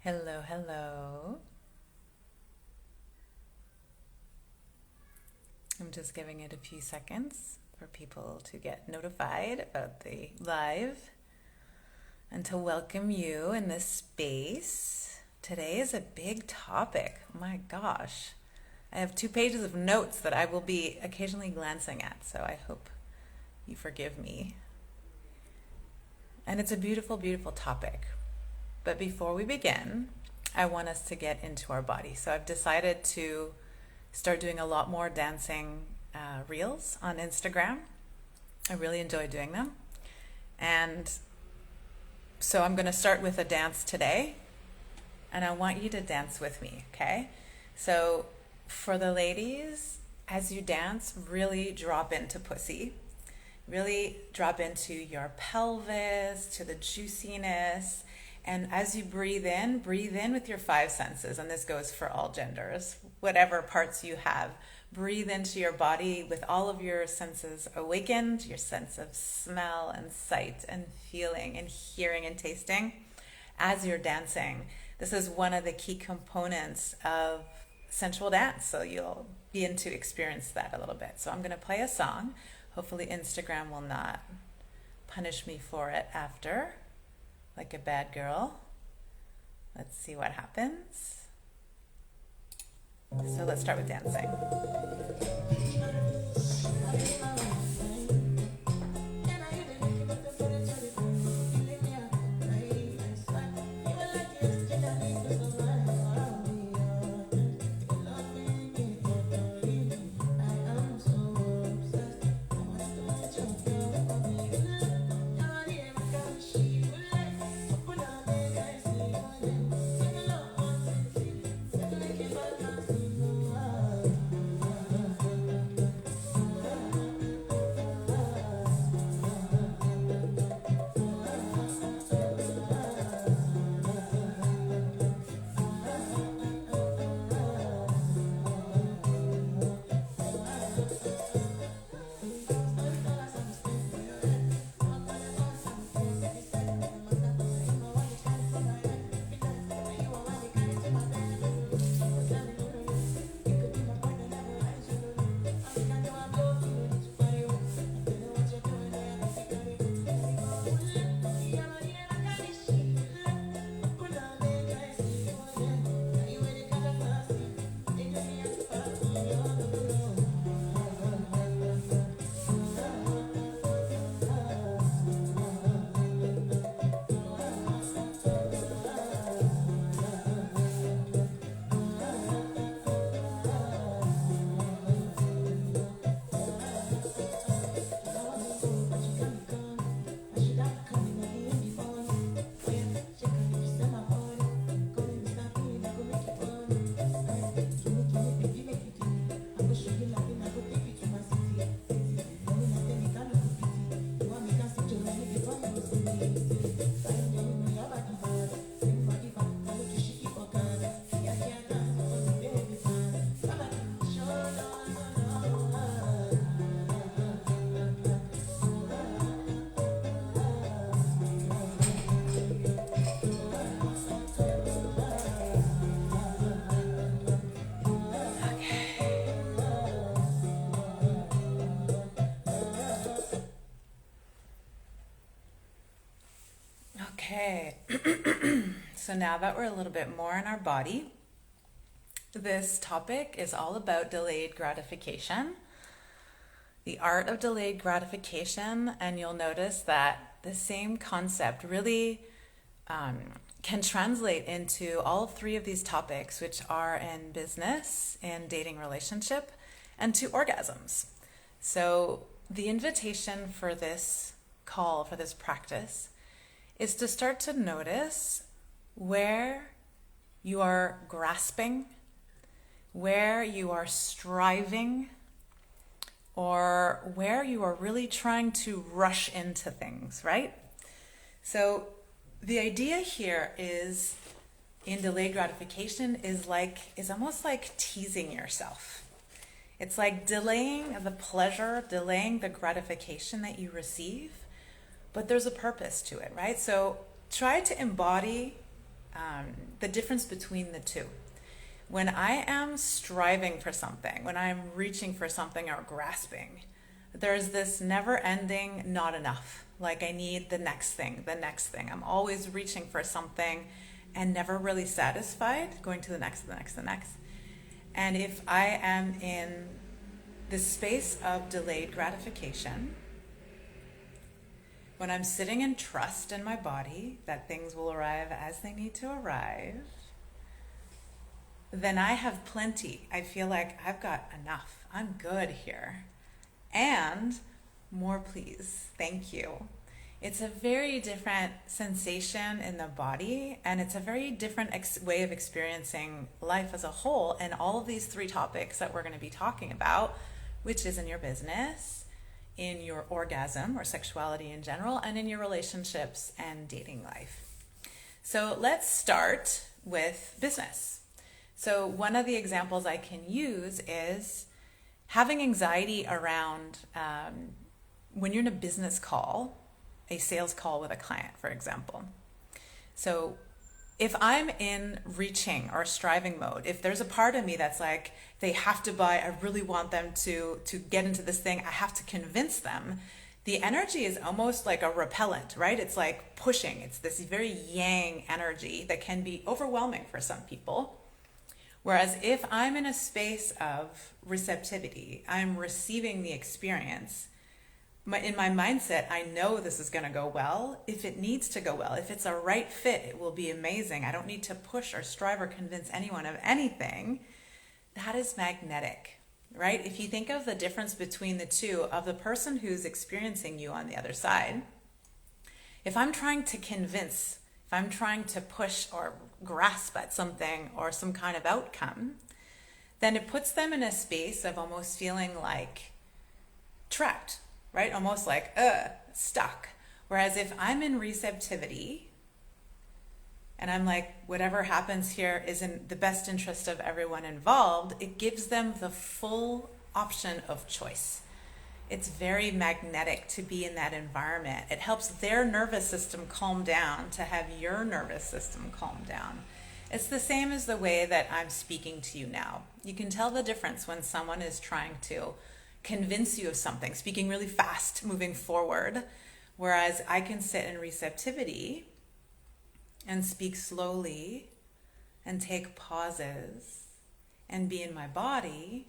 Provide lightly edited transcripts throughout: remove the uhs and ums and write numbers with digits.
Hello, hello. I'm just giving it a few seconds for people to get notified about the live and to welcome you in this space. Today is a big topic. Oh my gosh. I have 2 pages of notes that I will be occasionally glancing at, so I hope you forgive me. And it's a beautiful, beautiful topic. But before we begin, I want us to get into our body. So I've decided to start doing a lot more dancing reels on Instagram. I really enjoy doing them. And so I'm going to start with a dance today. And I want you to dance with me, okay? So for the ladies, as you dance, really drop into pussy. Really drop into your pelvis, to the juiciness. And as you breathe in with your 5 senses. And this goes for all genders, whatever parts you have. Breathe into your body with all of your senses awakened, your sense of smell and sight and feeling and hearing and tasting as you're dancing. This is one of the key components of sensual dance. So you'll begin to experience that a little bit. So I'm going to play a song. Hopefully Instagram will not punish me for it after, like a bad girl. Let's see what happens. So let's start with dancing. Okay, so now that we're a little bit more in our body, this topic is all about delayed gratification, the art of delayed gratification, and you'll notice that the same concept really can translate into all 3 of these topics, which are in business, in dating relationship, and to orgasms. So the invitation for this call, for this practice, is to start to notice where you are grasping, where you are striving, or where you are really trying to rush into things, right? So the idea here is, in delayed gratification, is almost like teasing yourself. It's like delaying the pleasure, delaying the gratification that you receive, but there's a purpose to it, right? So try to embody the difference between the two. When I am striving for something, when I'm reaching for something or grasping, there's this never-ending not enough. Like I need the next thing, the next thing. I'm always reaching for something and never really satisfied, going to the next, the next, the next. And if I am in this space of delayed gratification, when I'm sitting in trust in my body that things will arrive as they need to arrive, then I have plenty. I feel like I've got enough. I'm good here. And more, please. Thank you. It's a very different sensation in the body, and it's a very different way of experiencing life as a whole. And all of these three topics that we're going to be talking about, which is in your business, in your orgasm or sexuality in general, and in your relationships and dating life. So let's start with business. So one of the examples I can use is having anxiety around when you're in a business call, a sales call with a client, for example. So if I'm in reaching or striving mode, if there's a part of me that's like, they have to buy, I really want them to get into this thing, I have to convince them, the energy is almost like a repellent, right? It's like pushing. It's this very yang energy that can be overwhelming for some people. Whereas if I'm in a space of receptivity, I'm receiving the experience, in my mindset, I know this is going to go well. If it needs to go well, if it's a right fit, it will be amazing. I don't need to push or strive or convince anyone of anything. That is magnetic, right? If you think of the difference between the two of the person who's experiencing you on the other side, if I'm trying to convince, if I'm trying to push or grasp at something or some kind of outcome, then it puts them in a space of almost feeling like trapped, right? Almost like, stuck. Whereas if I'm in receptivity and I'm like, whatever happens here is in the best interest of everyone involved, it gives them the full option of choice. It's very magnetic to be in that environment. It helps their nervous system calm down to have your nervous system calm down. It's the same as the way that I'm speaking to you now. You can tell the difference when someone is trying to convince you of something, speaking really fast, moving forward, whereas I can sit in receptivity and speak slowly and take pauses and be in my body.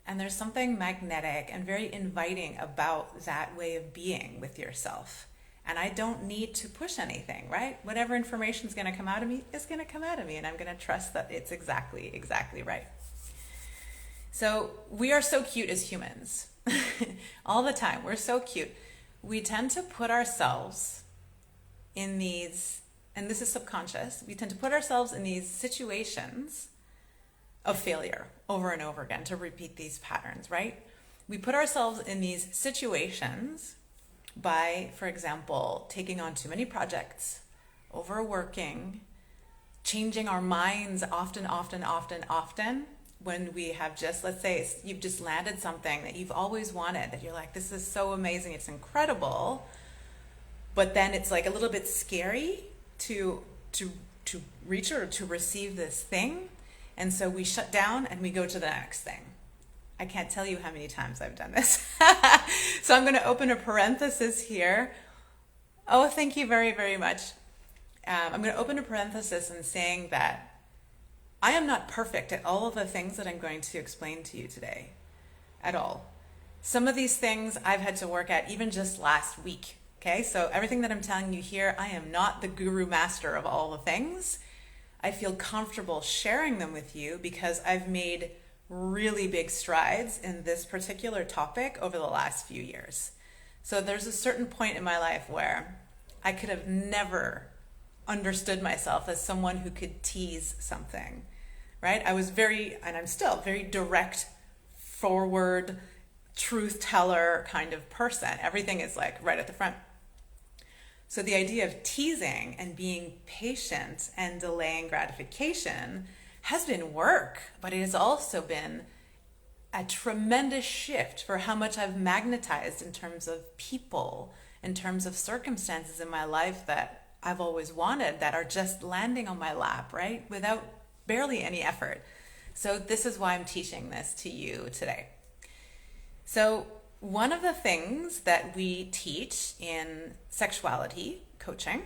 And there's something magnetic and very inviting about that way of being with yourself. And I don't need to push anything, right? Whatever information is going to come out of me is going to come out of me, and I'm going to trust that it's exactly right. So we are so cute as humans. All the time. We're so cute. We tend to put ourselves in these, and this is subconscious, we tend to put ourselves in these situations of failure over and over again, to repeat these patterns, right? We put ourselves in these situations by, for example, taking on too many projects, overworking, changing our minds often, when we have just, let's say you've just landed something that you've always wanted, that you're like, this is so amazing, it's incredible, but then it's like a little bit scary to reach or to receive this thing. And so we shut down and we go to the next thing. I can't tell you how many times I've done this. So I'm going to open a parenthesis here. Oh, thank you very, very much. I'm going to open a parenthesis in saying that I am not perfect at all of the things that I'm going to explain to you today, at all. Some of these things I've had to work at even just last week. Okay, so everything that I'm telling you here, I am not the guru master of all the things. I feel comfortable sharing them with you because I've made really big strides in this particular topic over the last few years. So there's a certain point in my life where I could have never understood myself as someone who could tease something, right? I was and I'm still very direct, forward, truth teller kind of person. Everything is like right at the front. So the idea of teasing and being patient and delaying gratification has been work, but it has also been a tremendous shift for how much I've magnetized in terms of people, in terms of circumstances in my life that I've always wanted that are just landing on my lap, right? Without barely any effort. So this is why I'm teaching this to you today. So one of the things that we teach in sexuality coaching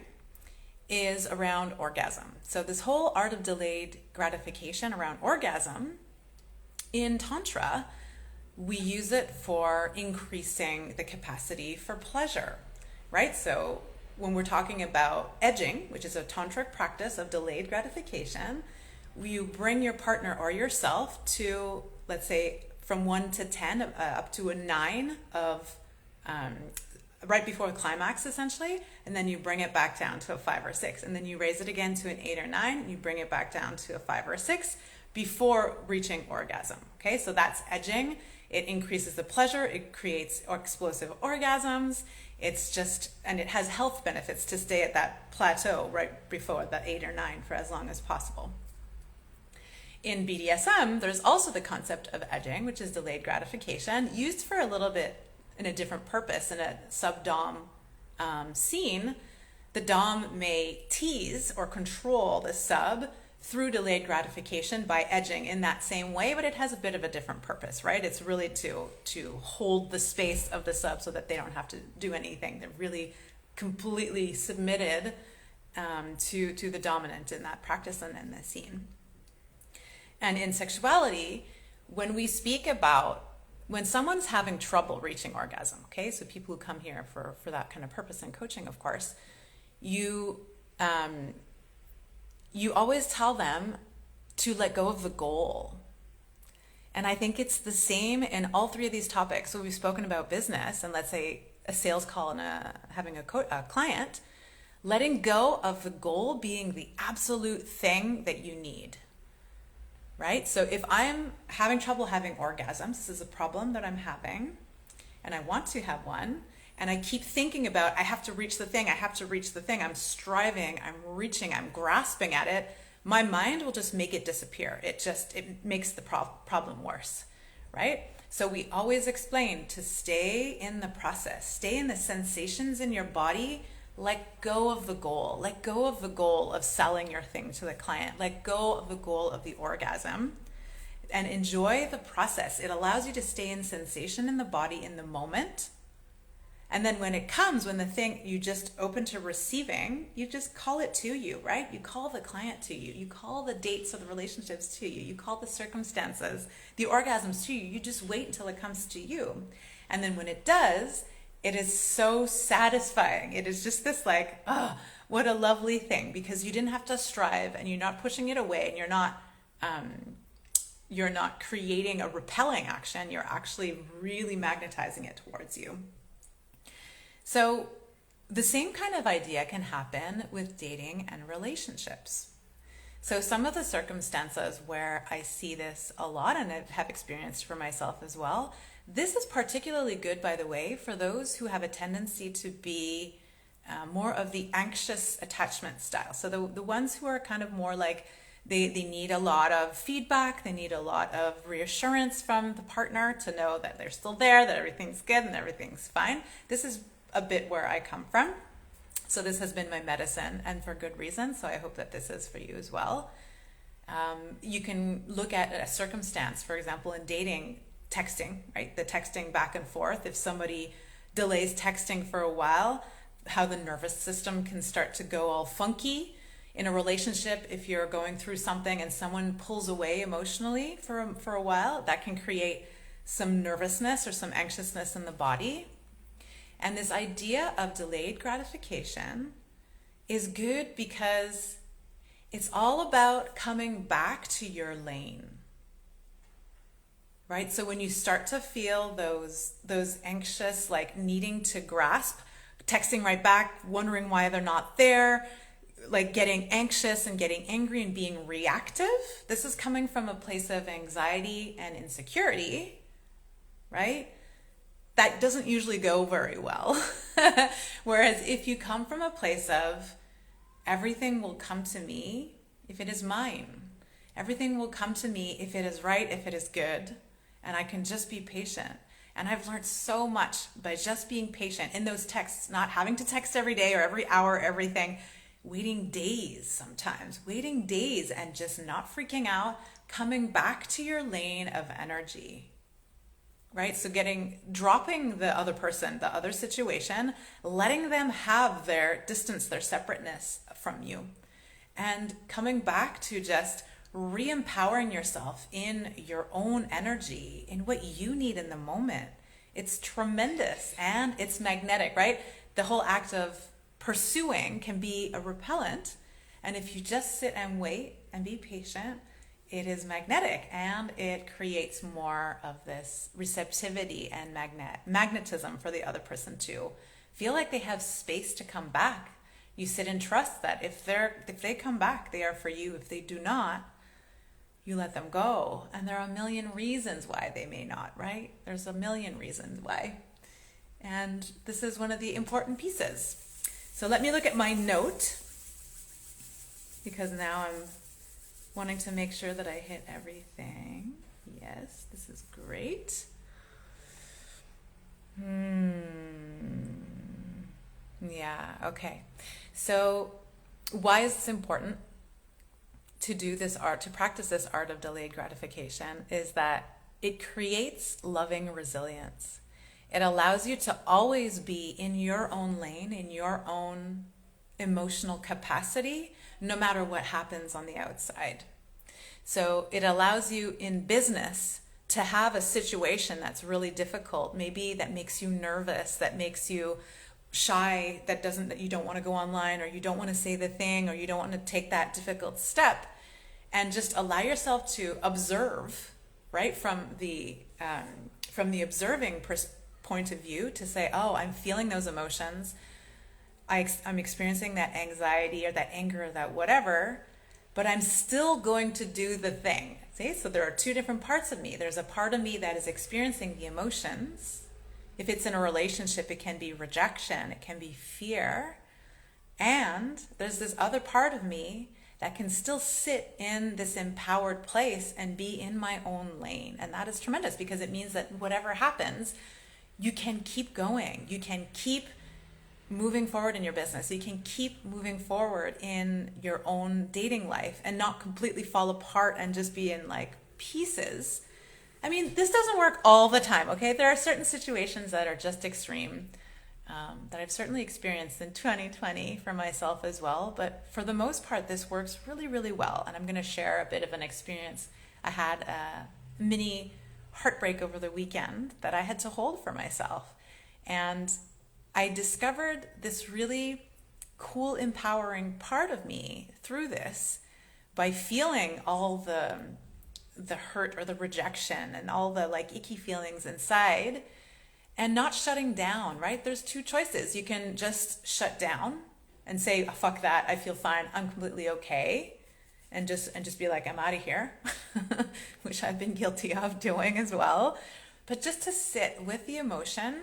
is around orgasm. So this whole art of delayed gratification around orgasm, in Tantra, we use it for increasing the capacity for pleasure, right? So when we're talking about edging, which is a tantric practice of delayed gratification, you bring your partner or yourself to, let's say, from 1 to 10, up to a 9 of right before the climax, essentially, and then you bring it back down to a 5 or 6, and then you raise it again to an 8 or 9, and you bring it back down to a 5 or 6 before reaching orgasm. Okay, so that's edging. It increases the pleasure. It creates explosive orgasms. It's just, and it has health benefits to stay at that plateau right before that 8 or 9 for as long as possible. In BDSM, there's also the concept of edging, which is delayed gratification, used for a little bit in a different purpose. In a sub-dom scene, the dom may tease or control the sub through delayed gratification by edging in that same way, but it has a bit of a different purpose, right? It's really to hold the space of the sub so that they don't have to do anything. They're really completely submitted to the dominant in that practice and in the scene. And in sexuality, when we speak about when someone's having trouble reaching orgasm, okay, so people who come here for that kind of purpose in coaching, of course, you always tell them to let go of the goal. And I think it's the same in all three of these topics. So we've spoken about business and let's say a sales call and having a client, letting go of the goal being the absolute thing that you need. Right? So if I'm having trouble having orgasms, this is a problem that I'm having, and I want to have one, and I keep thinking about, I have to reach the thing, I'm striving, I'm reaching, I'm grasping at it, my mind will just make it disappear. It makes the problem worse, right? So we always explain to stay in the process, stay in the sensations in your body. Let go of the goal. Let go of the goal of selling your thing to the client. Let go of the goal of the orgasm and enjoy the process. It allows you to stay in sensation in the body in the moment. And then when it comes, when the thing you just open to receiving, you just call it to you, right? You call the client to you. You call the dates of the relationships to you. You call the circumstances, the orgasms to you. You just wait until it comes to you. And then when it does, it is so satisfying. It is just this like, oh, what a lovely thing, because you didn't have to strive and you're not pushing it away and you're not creating a repelling action. You're actually really magnetizing it towards you. So the same kind of idea can happen with dating and relationships. So some of the circumstances where I see this a lot, and I have experienced for myself as well, this is particularly good, by the way, for those who have a tendency to be more of the anxious attachment style. So the ones who are kind of more like they need a lot of feedback, they need a lot of reassurance from the partner to know that they're still there, that everything's good and everything's fine. This is a bit where I come from. So this has been my medicine, and for good reason. So I hope that this is for you as well. You can look at a circumstance, for example, in dating, texting, right? The texting back and forth. If somebody delays texting for a while, how the nervous system can start to go all funky. In a relationship, if you're going through something and someone pulls away emotionally for a while, that can create some nervousness or some anxiousness in the body. And this idea of delayed gratification is good because it's all about coming back to your lane. Right? So when you start to feel those anxious, like needing to grasp, texting right back, wondering why they're not there, like getting anxious and getting angry and being reactive, this is coming from a place of anxiety and insecurity, right? That doesn't usually go very well. Whereas if you come from a place of everything will come to me if it is mine, everything will come to me if it is right, if it is good, and I can just be patient. And I've learned so much by just being patient in those texts, not having to text every day or every hour, everything. waiting days sometimes, waiting days and just not freaking out, coming back to your lane of energy, right? So dropping the other person, the other situation, letting them have their distance, their separateness from you, and coming back to just re-empowering yourself in your own energy, in what you need in the moment. It's tremendous and it's magnetic, right? The whole act of pursuing can be a repellent. And if you just sit and wait and be patient, it is magnetic and it creates more of this receptivity and magnetism for the other person to feel like they have space to come back. You sit and trust that if they come back, they are for you. If they do not, you let them go. And there are a million reasons why they may not, right? There's a million reasons why. And this is one of the important pieces. So let me look at my note, because now I'm wanting to make sure that I hit everything. Yes, this is great. Yeah, okay. So why is this important to do this art, to practice this art of delayed gratification, is that it creates loving resilience. It allows you to always be in your own lane, in your own emotional capacity, no matter what happens on the outside. So it allows you in business to have a situation that's really difficult, maybe that makes you nervous, that makes you shy, that you don't want to go online, or you don't want to say the thing, or you don't want to take that difficult step, and just allow yourself to observe, right, from the observing point of view, to say, oh, I'm feeling those emotions, I'm experiencing that anxiety or that anger or that whatever, but I'm still going to do the thing. See, so there are two different parts of me. There's a part of me that is experiencing the emotions. If it's in a relationship, it can be rejection, it can be fear. And there's this other part of me that can still sit in this empowered place and be in my own lane. And that is tremendous, because it means that whatever happens, you can keep going. You can keep moving forward in your business. You can keep moving forward in your own dating life and not completely fall apart and just be in like pieces. I mean, this doesn't work all the time, okay? There are certain situations that are just extreme, that I've certainly experienced in 2020 for myself as well. But for the most part, this works really, really well. And I'm going to share a bit of an experience. I had a mini heartbreak over the weekend that I had to hold for myself. And I discovered this really cool, empowering part of me through this by feeling all the hurt or the rejection and all the like icky feelings inside, and not shutting down, right? There's two choices. You can just shut down and say, oh, fuck that, I feel fine, I'm completely okay, and just be like, I'm out of here, which I've been guilty of doing as well. But just to sit with the emotion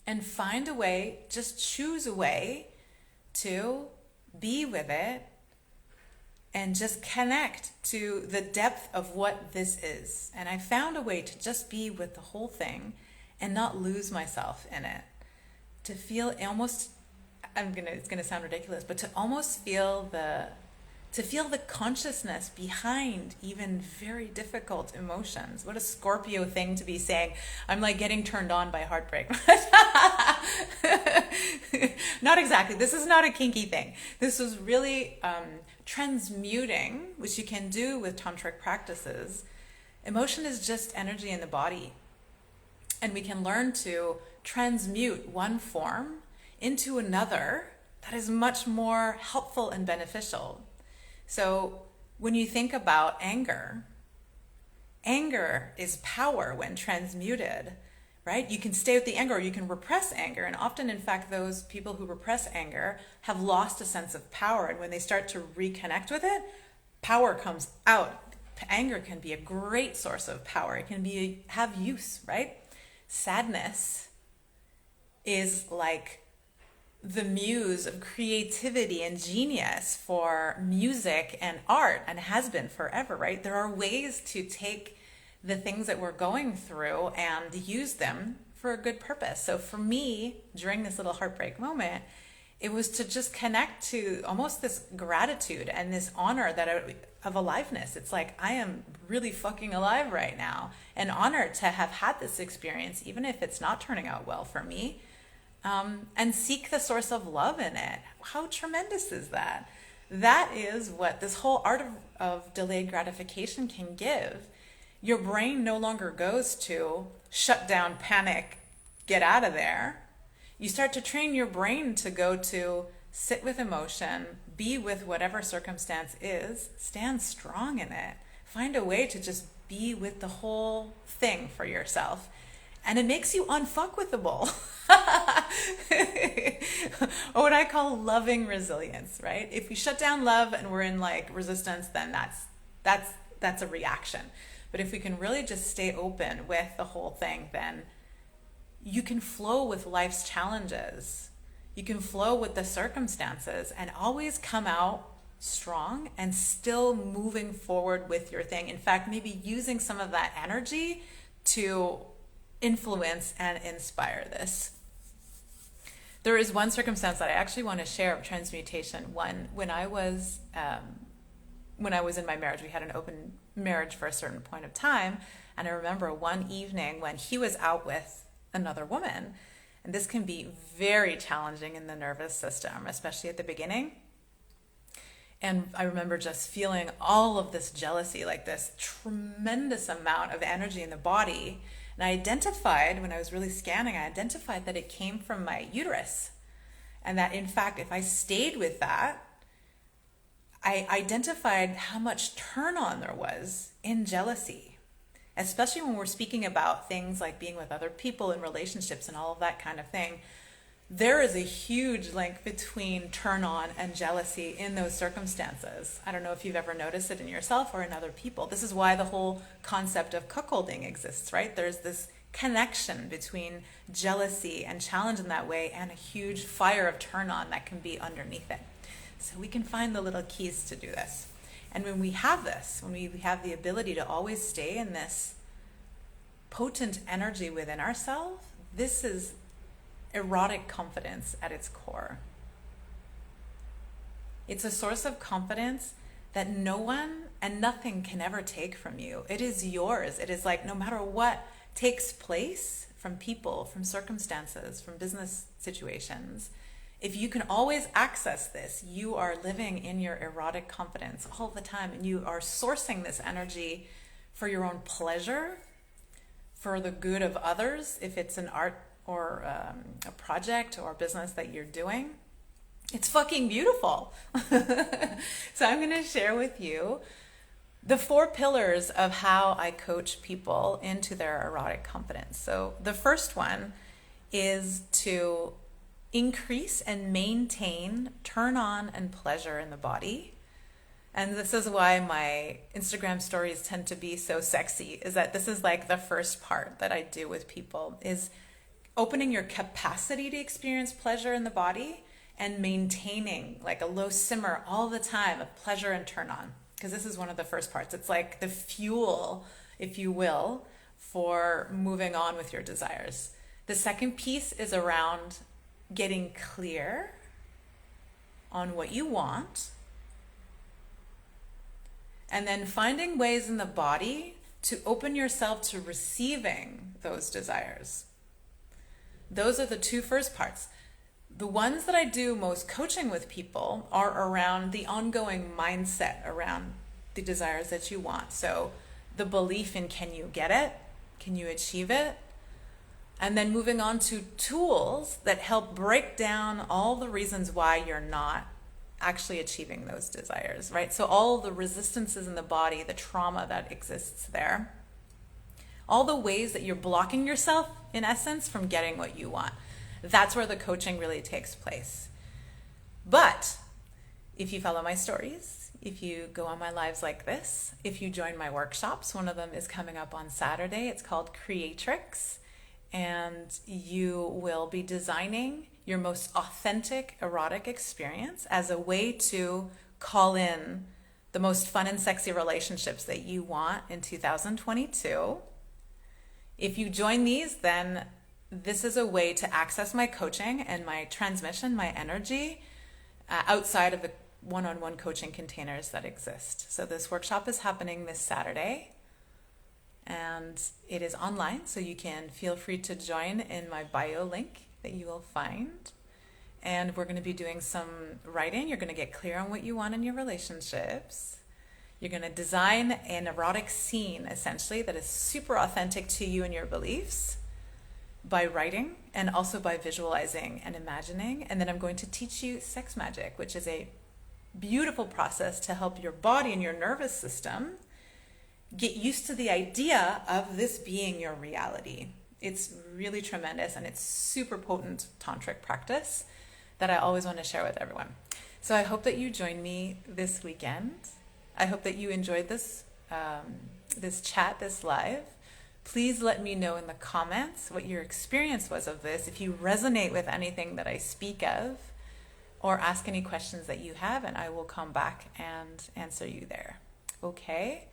and find a way, just choose a way to be with it and just connect to the depth of what this is. And I found a way to just be with the whole thing and not lose myself in it. To feel almost, it's gonna sound ridiculous, but to almost feel the consciousness behind even very difficult emotions. What a Scorpio thing to be saying. I'm like getting turned on by heartbreak. Not exactly. This is not a kinky thing. This was really transmuting, which you can do with tantric practices. Emotion is just energy in the body. And we can learn to transmute one form into another that is much more helpful and beneficial. So when you think about anger is power when transmuted, right? You can stay with the anger, or you can repress anger. And often, in fact, those people who repress anger have lost a sense of power. And when they start to reconnect with it, power comes out. Anger can be a great source of power. It can have use, right? Sadness is like the muse of creativity and genius for music and art, and has been forever, right? There are ways to take the things that we're going through and use them for a good purpose. So for me, during this little heartbreak moment, It was to just connect to almost this gratitude and this honor of aliveness. It's like, I am really fucking alive right now, and honored to have had this experience, even if it's not turning out well for me, and seek the source of love in it. How tremendous is that? That is what this whole art of delayed gratification can give. Your brain no longer goes to shut down, panic, get out of there. You start to train your brain to go to sit with emotion, be with whatever circumstance is, stand strong in it, find a way to just be with the whole thing for yourself. And it makes you unfuckwithable. Or what I call loving resilience, right? If we shut down love and we're in like resistance, then that's a reaction. But if we can really just stay open with the whole thing, then you can flow with life's challenges. You can flow with the circumstances and always come out strong and still moving forward with your thing. In fact, maybe using some of that energy to influence and inspire this. There is one circumstance that I actually want to share of transmutation. When I was in my marriage, we had an open marriage for a certain point of time, and I remember one evening when he was out with another woman, and this can be very challenging in the nervous system, especially at the beginning. And I remember just feeling all of this jealousy, like this tremendous amount of energy in the body. And I identified, when I was really scanning, I identified that it came from my uterus. And that, in fact, if I stayed with that, I identified how much turn on there was in jealousy, especially when we're speaking about things like being with other people in relationships and all of that kind of thing. There is a huge link between turn on and jealousy in those circumstances. I don't know if you've ever noticed it in yourself or in other people. This is why the whole concept of cuckolding exists, right? There's this connection between jealousy and challenge in that way and a huge fire of turn on that can be underneath it. So we can find the little keys to do this. And when we have this, when we have the ability to always stay in this potent energy within ourselves, this is erotic confidence at its core. It's a source of confidence that no one and nothing can ever take from you. It is yours. It is like, no matter what takes place from people, from circumstances, from business situations, if you can always access this, you are living in your erotic confidence all the time, and you are sourcing this energy for your own pleasure, for the good of others, if it's an art or a project or business that you're doing. It's fucking beautiful. So I'm going to share with you the 4 pillars of how I coach people into their erotic confidence. So the first one is to increase and maintain turn on and pleasure in the body. And this is why my Instagram stories tend to be so sexy, is that this is like the first part that I do with people, is opening your capacity to experience pleasure in the body and maintaining like a low simmer all the time of pleasure and turn on. Because this is one of the first parts. It's like the fuel, if you will, for moving on with your desires. The second piece is around getting clear on what you want, and then finding ways in the body to open yourself to receiving those desires. Those are the 2 first parts. The ones that I do most coaching with people are around the ongoing mindset around the desires that you want. So the belief in, can you get it? Can you achieve it? And then moving on to tools that help break down all the reasons why you're not actually achieving those desires, right? So all the resistances in the body, the trauma that exists there, all the ways that you're blocking yourself, in essence, from getting what you want. That's where the coaching really takes place. But if you follow my stories, if you go on my lives like this, if you join my workshops, one of them is coming up on Saturday. It's called Creatrix. And you will be designing your most authentic erotic experience as a way to call in the most fun and sexy relationships that you want in 2022. If you join these, then this is a way to access my coaching and my transmission, my energy, outside of the one-on-one coaching containers that exist. So this workshop is happening this Saturday, and it is online, so you can feel free to join in my bio link that you will find. And we're going to be doing some writing. You're going to get clear on what you want in your relationships. You're going to design an erotic scene, essentially, that is super authentic to you and your beliefs by writing, and also by visualizing and imagining. And then I'm going to teach you sex magic, which is a beautiful process to help your body and your nervous system get used to the idea of this being your reality. It's really tremendous, and it's super potent tantric practice that I always want to share with everyone. So I hope that you join me this weekend. I hope that you enjoyed this chat, this live. Please let me know in the comments what your experience was of this, if you resonate with anything that I speak of, or ask any questions that you have, and I will come back and answer you there. Okay?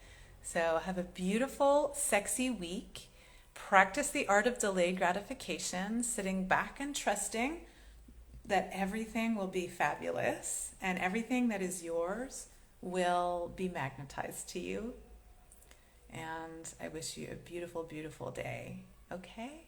So have a beautiful, sexy week. Practice the art of delayed gratification, sitting back and trusting that everything will be fabulous and everything that is yours will be magnetized to you. And I wish you a beautiful, beautiful day. Okay?